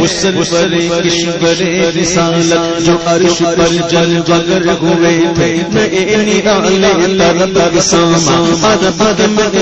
سرور کشور رسالت جو عرش پر جلوگر ہوئے تھے نئے نرالے طرب ساما عرب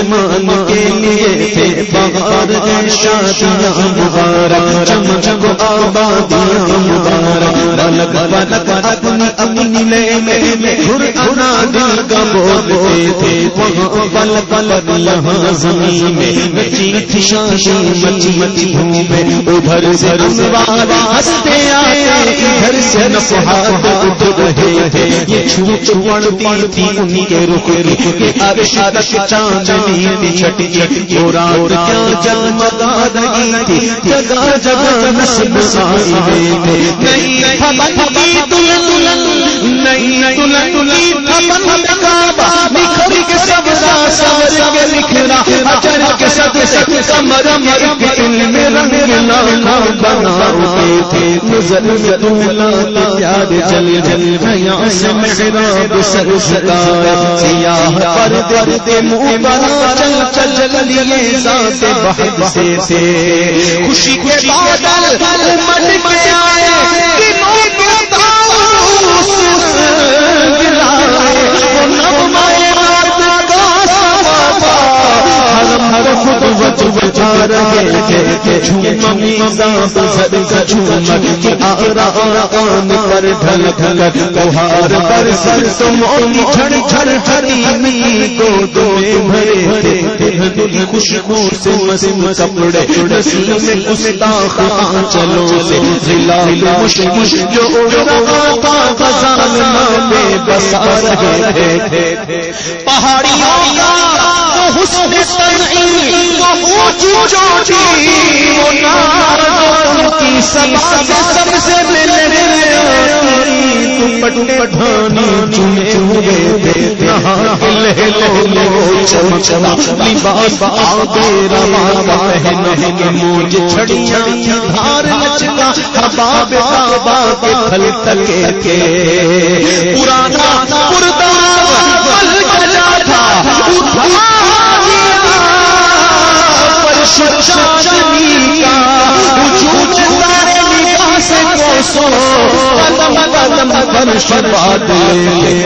مہمان کے لیے تھے بہار شادیاں مبارک چمچم آبادیاں مبارک بلک بلک اپنی اپنی لے میں قرآن دل کا بولتے تھے وہاں بلک بلک یہاں زمین میں چیت شادی مچی مچی دھومے ادھر سے ہنستے آئے ادھر سے نفحات اٹھ رہے تھے یہ چھوڑتی تھی ان کے رخ کے عرش تک چاندنی چھٹی چھٹی اور رات کیا جگمگا رہی تھی جگہ جگہ نسب سائے تھے نئی پھبن کی دلہن نئی دلہن کی پھبن کعبہ نکھر کے سبزہ سور کے نکھرا اچر کے صدقے کمر مر کے علم رنگ لانا بناتے تھے نظر میں دولا پیار جل جل حیا سے محراب سر جھکایا سیاہ پردے منہ بنا چل چل لیے ذات بحر سے تھے خوشی کے بادل امٹ کے آئے دنوں کے طاؤس گرائے وہ نغمہ مرد کا سوا ہر خود وجہ بچا رہے تھے جھوم میزاں سر کا جھومر کی آرا آن پر ڈھل ڈھل کوہار پر سر سمومی جھڑ جھڑ حریمی گود میں بھرے تھے دل خوشبو سے مست کپڑے نسیم میں گستاخ آنچلوں سے ظلال مشکش جو اڑ رہا تھا غزال میں بسا رہے تھے پہاڑیوں کا حسن تنعیم وہ اونچی وہ ناروں کی سب سے ملنے پٹ پٹھانی چنے ہوئے تھے لہلو چمچما لباس آگے رواں پہنے موج چھڑیاں دھار لچکا حباب کعبہ کے پھل تکے کے پرانا پردہ پل گیا تھا چاندنی کا وجود تارے نگاہ سے کوسو قدم قدم پر شباد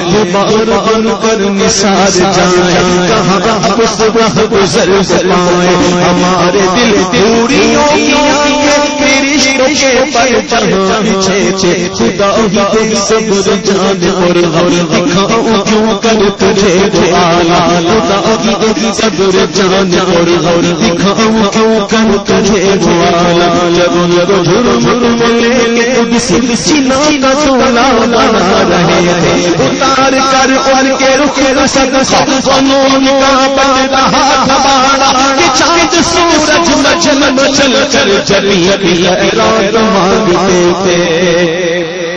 غبار ان پر نثار جائیں کہاں صبح گزر پائیں ہمارے دل دوریوں کی آنکھیں رشتوں کے پر جہاں چھے خدا ہی دل صبر جان اور غور دکھاؤں کیوں کر تجھے دعالا خدا ہی دل صبر جان اور غور دکھاؤں کیوں کر تجھے دعالا جب جھرم لے کے قدس سینہ کا سونا بنا رہے ہیں اتار کر ان کے رخ صدقہ فنون کا بن رہا تھا باڑا کہ چاند سورج مچل مچل کر چلی رات مانگتے تھے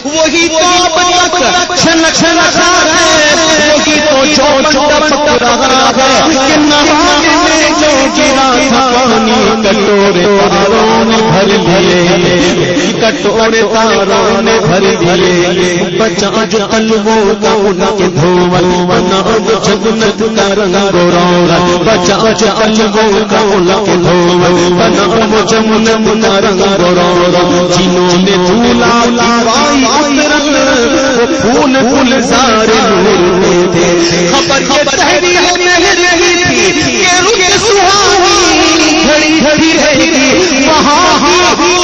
وہی تو اب تک چھلک چھلک ہے وہی تو جو ٹپک رہا ہے کہ نہانے میں جو گرا تھا پانی کٹورے تاروں نے بھر دیے کٹورے تاروں نے بھر دیے بچا جو الووں کا ان کے دھوول بنا جنت کا رنگ رولا بچا جو الووں کا ان کے دھوول بنا جنت کا رنگ رولا جنہوں نے دھولا لائی پھول پھول سارے ہوتے تھے خبر یہ تحریر نہیں رہی تھی کہ روح سہانی کھڑی کھڑی رہی تھی وہاں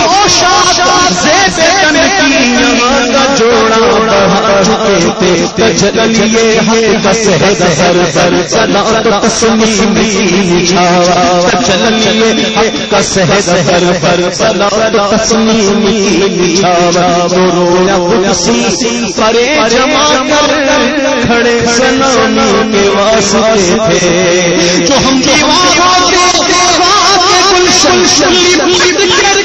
اوشاد زیب تن کی یہاں کا جوڑا بڑھا چکے تھے تجلیے حق کا سحر پر صلاۃ تسلیم نچھاوا تجلیے حق کا سحر پر صلاۃ تسلیم نچھاوا رویا قدسی پرے جمع کر کھڑے سلامی کے واسطے تھے جو ہم دیواروں کے گلشن شلیب کر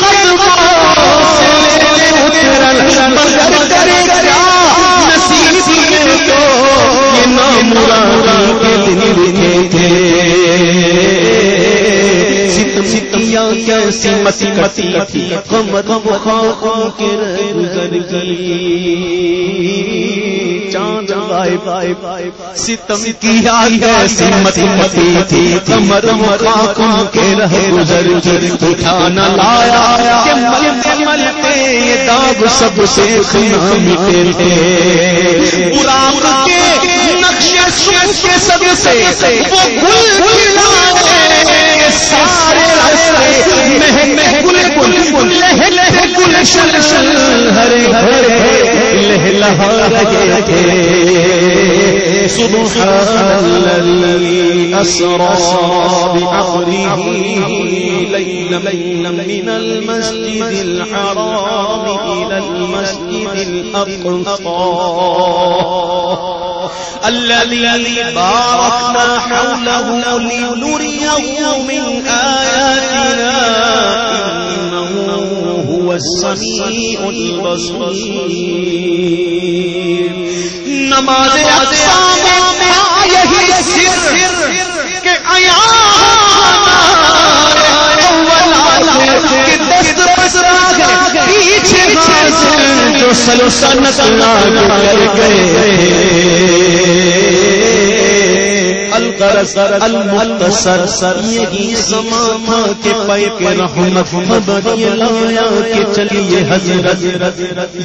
مگر کرے کیا نصیب میں تو یہ نامرادی کے دن لکھے تھے ستیا کیسی مسیحتی قمر خاکوں کے گزر گئی چاند ستم کیا کیسی متی تھی کمر مقاکم کے رہ گزر اٹھا نہ لایا کہ ملتے یہ داغ سب سے خنا مٹے تھے براق کے نقش سوچ کے سب سے وہ گل کھلانے سارے راستے مہک گل لہلے گلشن ہرے ہرے لہلہا رہے تھے سبحان الذی اسرا بعبده ليلا من المسجد الحرام الى المسجد الاقصى الذي باركنا حوله لنريه من آياتنا إنه هو السميع البصير نماز اقصا میں یہی سر کہ دست پسرا پیچھے جو سلطنت لاگ کر گئے القرصر المختصر یہی سما کے پے کے رحمت خبر لایا کہ چلیے حضرت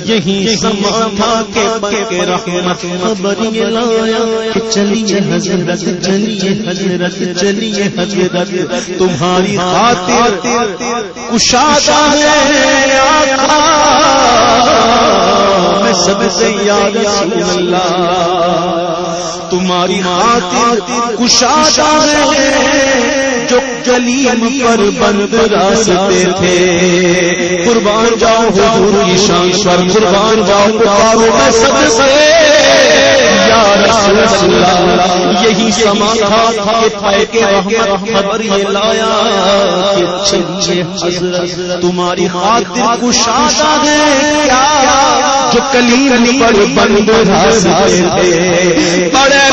یہی سما کے پے کے رحمت خبر لایا کہ چلیے حضرت چلیے حضرت چلیے حضرت تمہاری خاطر کشادہ ہے آقا میں سب سے یا رسول اللہ تمہاری خاطر کشادہ ہے جو کلیم پر بند راستے تھے قربان جاؤ حضور کی شان پر قربان جاؤ پکارو میں سب سے یا رسول اللہ یہی سما تھا کہ پائے کے رحمت خبر یہ لایا کہ چلیے حضرت تمہاری خاطر کشادہ ہے کیا جو کلیم پر بند راستے تھے بڑے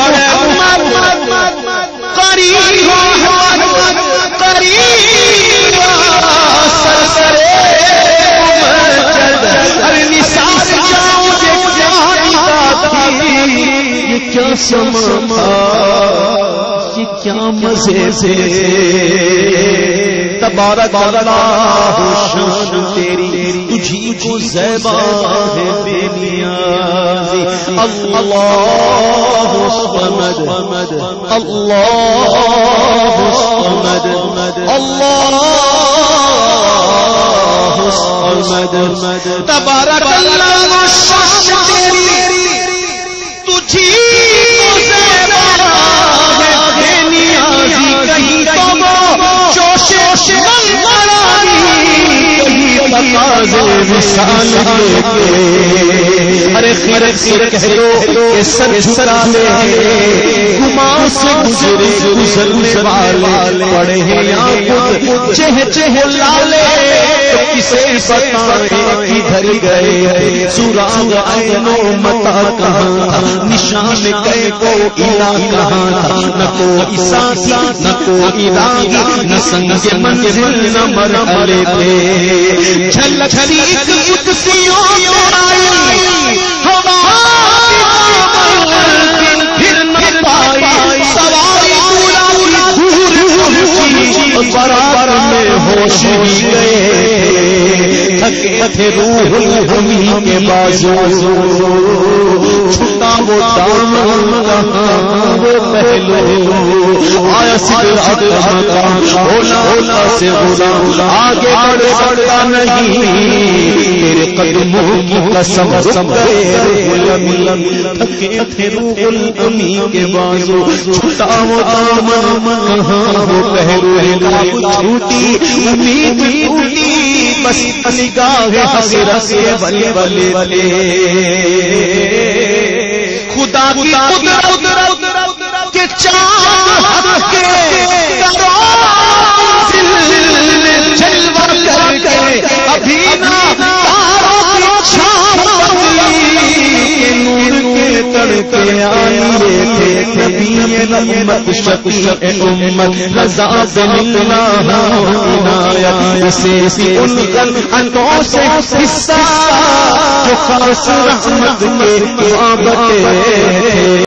قریب سرسرے ہر نثار جاؤ یہ کیا سما یہ کیا مزے سے تبارک اللہ شان تیری تجھی کو زیبا ہے بے نیازی اللہ الصمد اللہ الصمد اللہ الصمد تبارک اللہ شان تیری تجھی کو زیبا ہے بے نیازی کہیں تو جوش ارے خیرت سے کہہ دو کہ سر جھکا لے گمان سے گزرے گزرنے والے پڑے ہیں آنکھ چہہ چہہ لالے تو کسے بتائیں کدھر گئے سراغ عینو متا کہاں نشان کہے کو الہ کہاں نہ کوئی ساتھی نہ کوئی راگی نہ سنگ منزل نہ مرحلے تھے جھلک سیکھ قدسیوں میں آئی ہوا پھر نہ پائی سواری دور برابر میں ہوش ہی گئے تھکے روح الہمی کے بازو چھٹا وہ دامن کہاں وہ پہلو آیا سدرات مقام اولا سے غلام آگے بڑھے بڑھتا نہیں تیرے قدموں کی قسم تھکے تھے روح الہمی کے بازو چھٹا وہ دامن کہاں وہ پہلو چھوٹی امید ٹوٹی بس نگاہ حسرت سے بلے بلے بلے خدا کی قدرت کے چاند کے جلوہ کر کے ابھی نہ تاروں کی چھاؤں نور کے تڑکے آئے تھے نبی رحمت شفیع امت رضا باللہ عنایت اسے ان عطوں سے حصہ جو خاص رحمت کے بابتے